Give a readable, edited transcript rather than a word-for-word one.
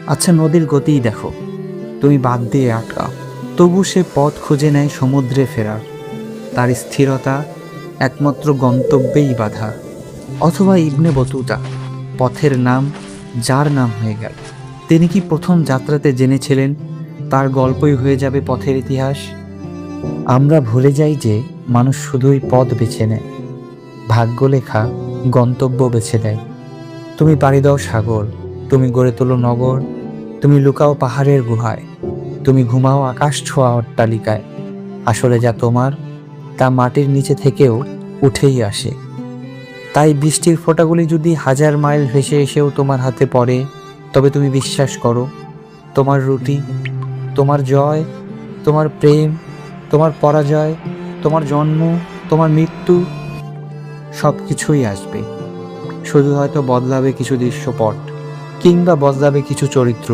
আচ্ছা, নদীর গতিই দেখো, তুমি বাদ দিয়ে আটকাও, তবু সে পথ খুঁজে নেয় সমুদ্রে ফেরার। তার স্থিরতা একমাত্র গন্তব্যেই বাধা। অথবা ইবনে বতুতা, পথের নাম, যার নাম হয়ে গেল। তিনি কি প্রথম যাত্রাতে জেনেছিলেন তার গল্পই হয়ে যাবে পথের ইতিহাস? আমরা ভুলে যাই যে মানুষ শুধুই পথ বেছে নেয়, ভাগ্য লেখা গন্তব্য বেছে দেয়। তুমি পাড়ি দাও সাগর, তুমি গড়ে তোলো নগর, তুমি লুকাও পাহাড়ের গুহায়, তুমি ঘুমাও আকাশ ছোঁয়া অট্টালিকায়। আসলে যা তোমার তা মাটির নিচে থেকেও উঠেই আসে। তাই বৃষ্টির ফোঁটাগুলি যদি 1000 মাইল ভেসে এসেও তোমার হাতে পড়ে, তবে তুমি বিশ্বাস করো, তোমার রুটি, তোমার জয়, তোমার প্রেম, তোমার পরাজয়, তোমার জন্ম, তোমার মৃত্যু, সব কিছুই আসবে। শুধু হয়তো বদলাবে কিছু দৃশ্যপট, কিংবা বদলাবে কিছু চরিত্র।